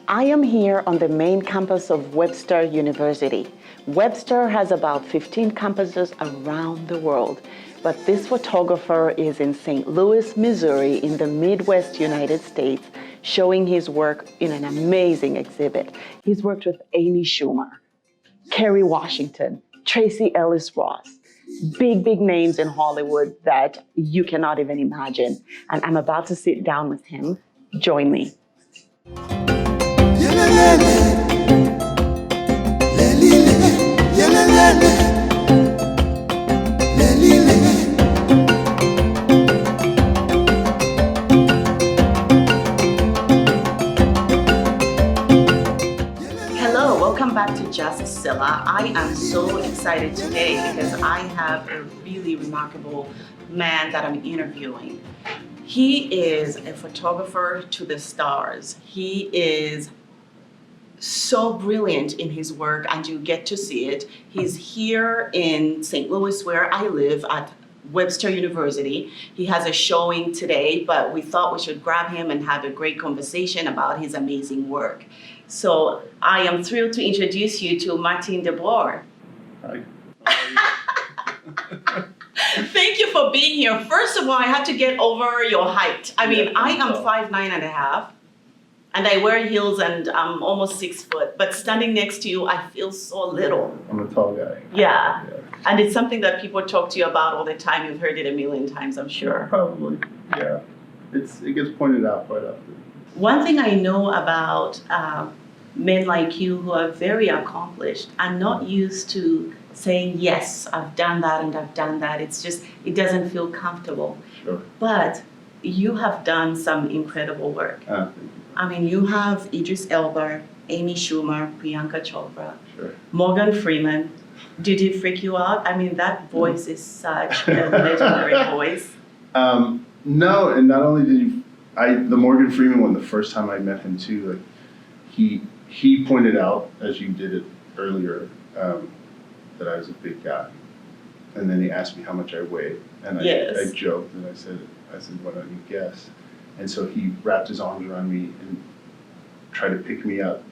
I am here on the main campus of Webster University. Webster has about 15 campuses around the world, but this photographer is in St. Louis, Missouri, in the Midwest United States, showing his work in an amazing exhibit. He's worked with Amy Schumer, Kerry Washington, Tracy Ellis Ross, big names in Hollywood that you cannot even imagine. And I'm about to sit down with him. Join me. Hello, welcome back to Just Scylla. I am so excited today because I have a really remarkable man that I'm interviewing. He is a photographer to the stars. He is so brilliant in his work, and you get to see it. He's here in St. Louis, where I live, at Webster University. He has a showing today, but we thought we should grab him and have a great conversation about his amazing work. So I am thrilled to introduce you to Maarten de Boer. Hi. Thank you for being here. First of all, I have to get over your height. I mean, I am 5'9.5", and I wear heels, and I'm almost 6 foot. But standing next to you, I feel so little. I'm a tall guy. Yeah. And it's something that people talk to you about all the time. You've heard it a million times, I'm sure. Probably, yeah. It gets pointed out quite often. One thing I know about men like you who are very accomplished are not used to saying, yes, I've done that and I've done that. It's just, it doesn't feel comfortable. Sure. But you have done some incredible work. Thank you. I mean, you have Idris Elba, Amy Schumer, Priyanka Chopra, Sure. Morgan Freeman. Did he freak you out? I mean, that voice is such a legendary voice. No, and not only did the Morgan Freeman one, the first time I met him too, like he pointed out, as you did it earlier, that I was a big guy. And then he asked me how much I weighed. And I joked and I said, why don't you guess? And so he wrapped his arms around me and tried to pick me up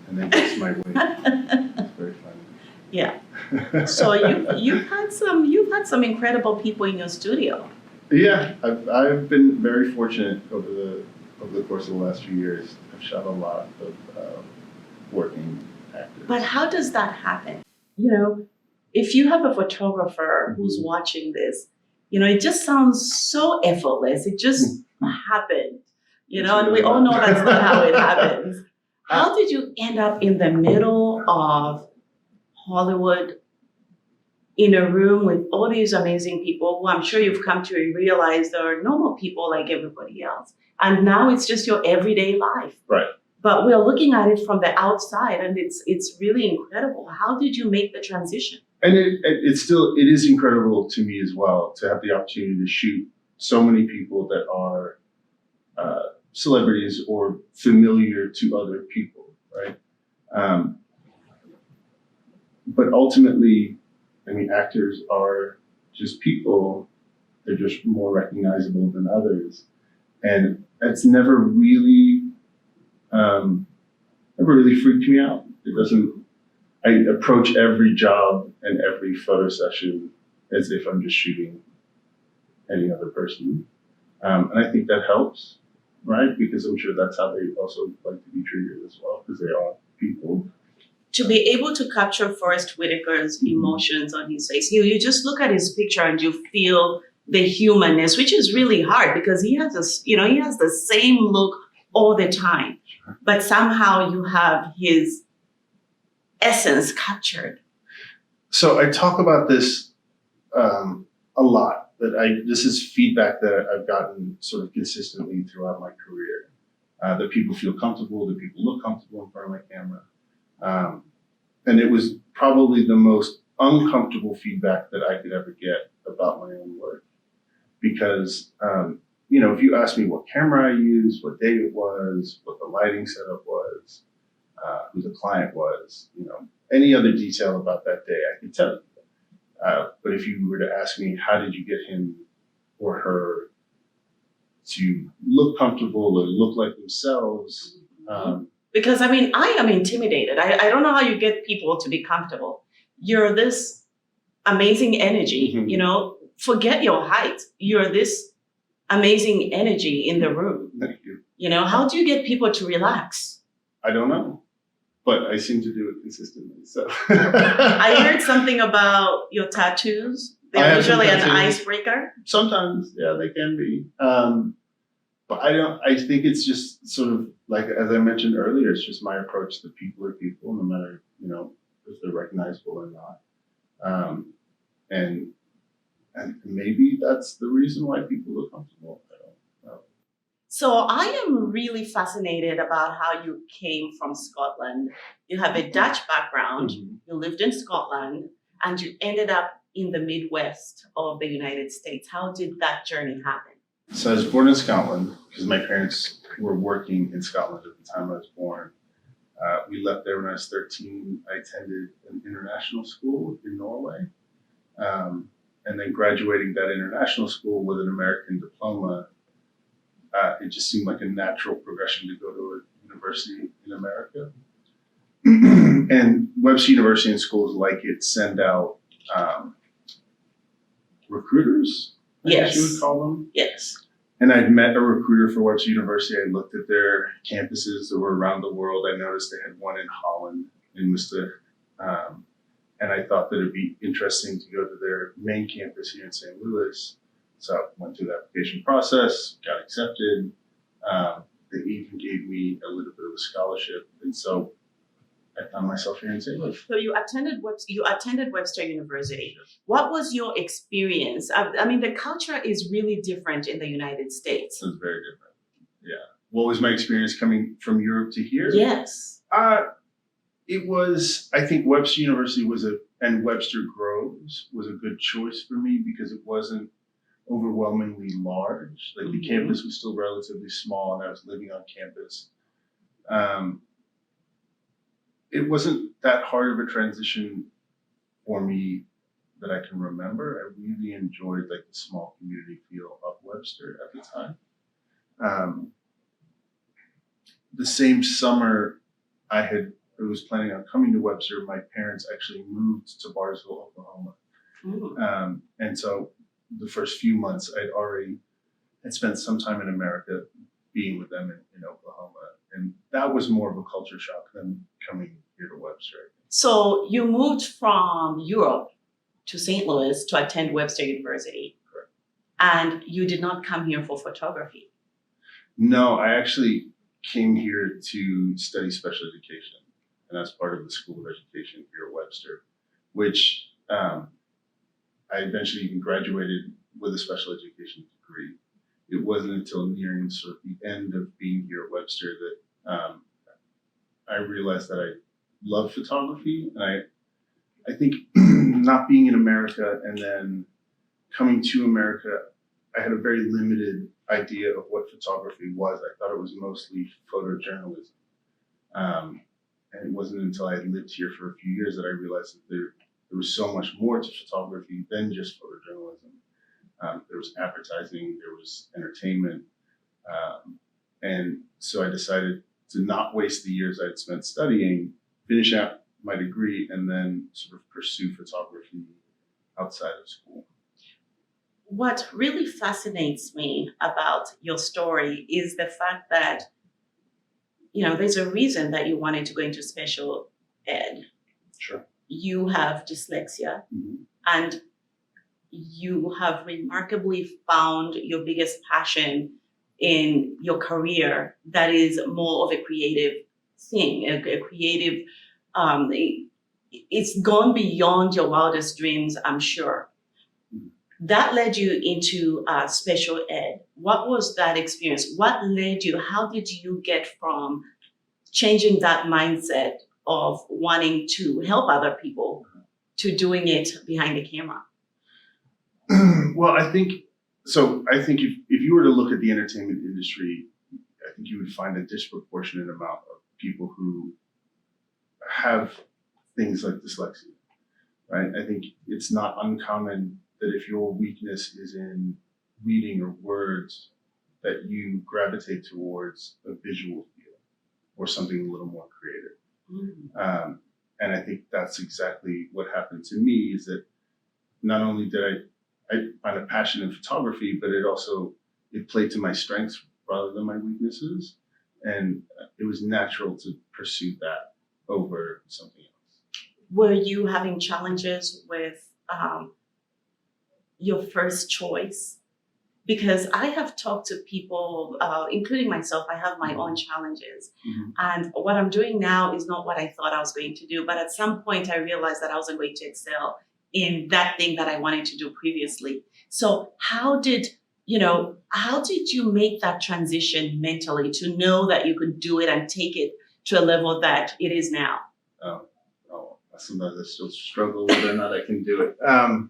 and then guess my weight. It's very funny. Yeah. So you've had some incredible people in your studio. Yeah, I've been very fortunate over the course of the last few years. I've shot a lot of working actors. But how does that happen? You know, if you have a photographer who's watching this, you know, it just sounds so effortless. It just happened, you know, and we all know that's not how it happens. How did you end up in the middle of Hollywood, in a room with all these amazing people who I'm sure you've come to realize are normal people like everybody else? And now it's just your everyday life. Right. But we're looking at it from the outside, and it's really incredible. How did you make the transition? And it is incredible to me as well to have the opportunity to shoot so many people that are celebrities or familiar to other people, right? But ultimately, I mean, actors are just people. They're just more recognizable than others. And it's never really freaked me out. It doesn't. I approach every job and every photo session as if I'm just shooting any other person. And I think that helps, right? Because I'm sure that's how they also like to be treated as well, because they are people. To be able to capture Forrest Whitaker's emotions on his face, you just look at his picture and you feel the humanness, which is really hard because he has the same look all the time, but somehow you have his essence captured. So I talk about this a lot. This is feedback that I've gotten sort of consistently throughout my career. That people feel comfortable, that people look comfortable in front of my camera. And it was probably the most uncomfortable feedback that I could ever get about my own work. Because, if you ask me what camera I used, what day it was, what the lighting setup was, who the client was, any other detail about that day, I could tell you. But if you were to ask me, how did you get him or her to look comfortable or look like themselves, Because I mean, I am intimidated. I don't know how you get people to be comfortable. You're this amazing energy, Mhm. you know, forget your height. You're this amazing energy in the room. Thank you. You know, how do you get people to relax? I don't know, but I seem to do it consistently. So I heard something about your tattoos. I They're have some usually an tattoos. icebreaker. Sometimes, yeah, they can be. But I don't. I think it's just sort of like, as I mentioned earlier, it's just my approach to people are people, no matter if they're recognizable or not. Um, and maybe that's the reason why people look comfortable. I don't know. So I am really fascinated about how you came from Scotland. You have a Dutch background, Mhm. you lived in Scotland, and you ended up in the Midwest of the United States. How did that journey happen? So I was born in Scotland because my parents were working in Scotland at the time I was born. We left there when I was 13. I attended an international school in Norway. And then graduating that international school with an American diploma, it just seemed like a natural progression to go to a university in America. And Webster University and schools like it send out recruiters, I guess you would call them. Yes. And I'd met a recruiter for Webster University. I looked at their campuses that were around the world. I noticed they had one in Holland, in Worcester. And I thought that it'd be interesting to go to their main campus here in St. Louis. So I went through the application process, got accepted. They even gave me a little bit of a scholarship. And so I found myself here in St. Louis. So you attended Webster University. What was your experience? I mean, the culture is really different in the United States. It was very different. Yeah. What was my experience coming from Europe to here? Yes. It was, I think Webster University and Webster Groves was a good choice for me because it wasn't overwhelmingly large. Like the campus was still relatively small and I was living on campus. It wasn't that hard of a transition for me that I can remember. I really enjoyed like the small community feel of Webster at the time. The same summer I was planning on coming to Webster, my parents actually moved to Barnesville, Oklahoma. And so the first few months I'd spent some time in America being with them in Oklahoma. And that was more of a culture shock than coming here to Webster. So you moved from Europe to St. Louis to attend Webster University. Correct. And you did not come here for photography. No, I actually came here to study special education. And that's part of the School of Education here at Webster, which I eventually even graduated with a special education degree. It wasn't until nearing sort of the end of being here at Webster that I realized that I love photography. And I think not being in America and then coming to America, I had a very limited idea of what photography was. I thought it was mostly photojournalism. And it wasn't until I had lived here for a few years that I realized that there was so much more to photography than just photojournalism. There was advertising, there was entertainment. And so I decided to not waste the years I'd spent studying, finish out my degree, and then sort of pursue photography outside of school. What really fascinates me about your story is the fact that, you know, there's a reason that you wanted to go into special ed. Sure. You have dyslexia, and you have remarkably found your biggest passion in your career that is more of a creative thing, a creative, it's gone beyond your wildest dreams, I'm sure. That led you into special ed. What was that experience? What led you? How did you get from changing that mindset of wanting to help other people to doing it behind the camera? Well, I think if you were to look at the entertainment industry, I think you would find a disproportionate amount of people who have things like dyslexia, right? I think it's not uncommon that if your weakness is in reading or words, that you gravitate towards a visual field or something a little more creative. Mm. And I think that's exactly what happened to me, is that not only did I find a passion in photography, but it played to my strengths rather than my weaknesses. And it was natural to pursue that over something else. Were you having challenges with your first choice? Because I have talked to people, including myself, I have my own challenges. Mm-hmm. And what I'm doing now is not what I thought I was going to do. But at some point, I realized that I wasn't going to excel in that thing that I wanted to do previously. So how did you make that transition mentally to know that you could do it and take it to a level that it is now? Sometimes I still struggle whether or not I can do it. I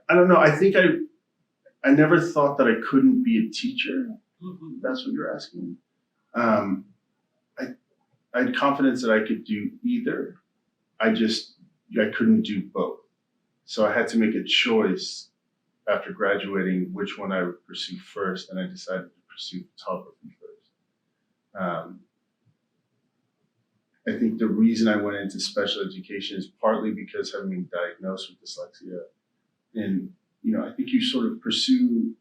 don't know. I think I never thought that I couldn't be a teacher. Mm-hmm. That's what you're asking. I had confidence that I could do either. I couldn't do both. So I had to make a choice after graduating which one I would pursue first, and I decided to pursue photography first. I think the reason I went into special education is partly because having been diagnosed with dyslexia. And, I think you sort of pursue,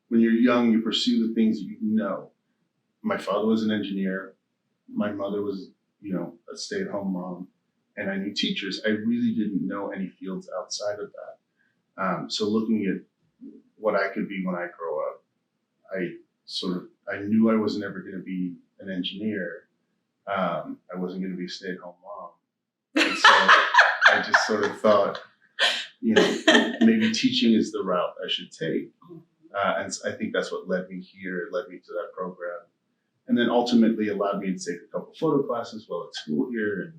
when you're young, you pursue the things that you know. My father was an engineer. My mother was, a stay-at-home mom. And I knew teachers. I really didn't know any fields outside of that. So looking at what I could be when I grow up, I knew I was never going to be an engineer. I wasn't going to be a stay-at-home mom. And so I just sort of thought, maybe teaching is the route I should take. And I think that's what led me here, led me to that program. And then ultimately allowed me to take a couple photo classes while at school here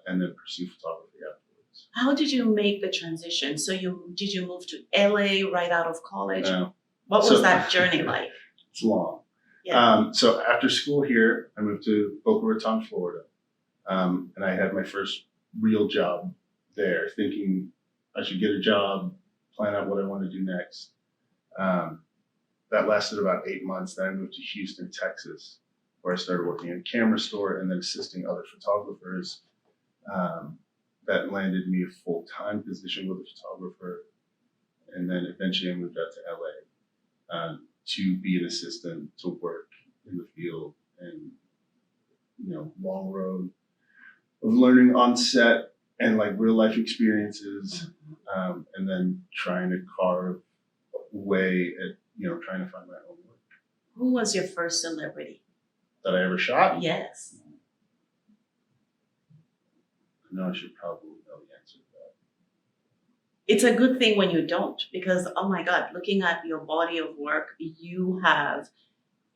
and then pursue photography afterwards. How did you make the transition? So did you move to LA right out of college? What was that journey like? It's long. Yeah. So after school here, I moved to Boca Raton, Florida. And I had my first real job there, thinking I should get a job, plan out what I want to do next. That lasted about 8 months. Then I moved to Houston, Texas, where I started working in a camera store and then assisting other photographers. That landed me a full-time position with a photographer. And then eventually I moved out to LA to be an assistant, to work in the field, and, long road of learning on set and like real life experiences, and then trying to carve away at, trying to find my own work. Who was your first celebrity that I ever shot? Yes. I know I should probably know the answer to that. It's a good thing when you don't, because, oh my God, looking at your body of work, you have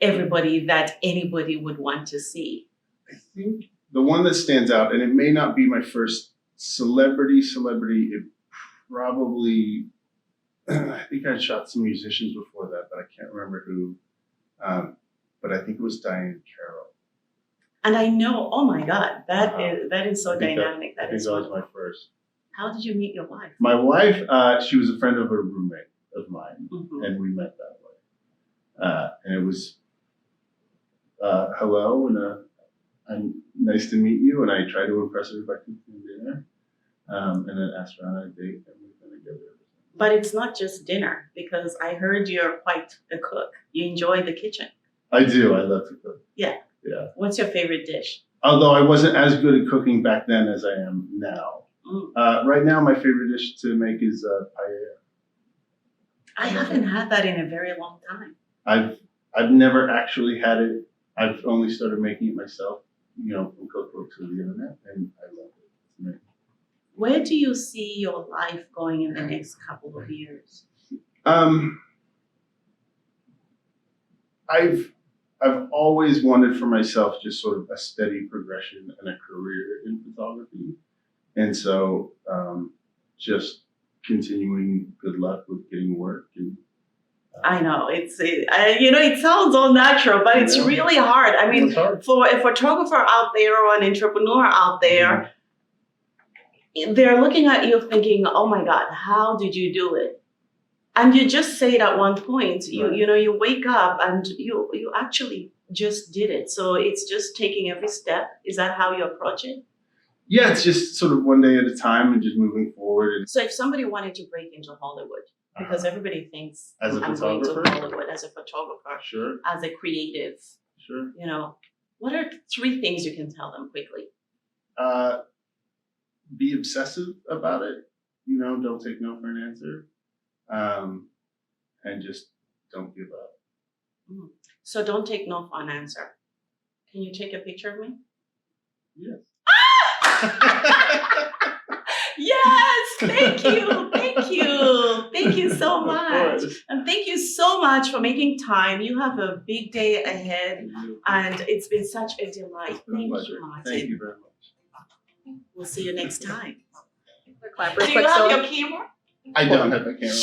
everybody that anybody would want to see. I think the one that stands out, and it may not be my first celebrity, it probably, I think I shot some musicians before that, but I can't remember who. But I think it was Diane Carroll. And I know, oh my God, that is so dynamic. That was my first. How did you meet your wife? My wife, she was a friend of a roommate of mine, and we met that way. And it was, hello, and nice to meet you. And I tried to impress her by cooking dinner, and then asked her on a date, and we've been together. But it's not just dinner, because I heard you're quite a cook. You enjoy the kitchen. I do. I love to cook. Yeah. Yeah. What's your favorite dish? Although I wasn't as good at cooking back then as I am now. Right now, my favorite dish to make is paella. I haven't had that in a very long time. I've never actually had it. I've only started making it myself, from cookbooks or the internet, and I love it. It's amazing. Where do you see your life going in the next couple of years? I've always wanted for myself just sort of a steady progression and a career in photography. And so just continuing good luck with getting work. And, I know, it sounds all natural, but it's really hard. I mean, for a photographer out there or an entrepreneur out there, they're looking at you thinking, oh my God, how did you do it? And you just say it at one point, you wake up and you actually just did it. So it's just taking every step. Is that how you approach it? Yeah, it's just sort of one day at a time and just moving forward. And So if somebody wanted to break into Hollywood, because everybody thinks as a I'm going to photographer? Hollywood as a photographer, Sure, as a creative, sure. you know, what are 3 things you can tell them quickly? Be obsessive about it. You know, don't take no for an answer. And just don't give up. So don't take no for an answer. Can you take a picture of me? Yes. Yes, thank you, thank you, thank you so Of much. course. And thank you so much for making time. You have a big day ahead, and it's been such a delight. It's been a Thank pleasure. you, Martin. Thank you very much. We'll see you next time. Clap Do real you quick, have Scylla. your camera? I don't have a camera.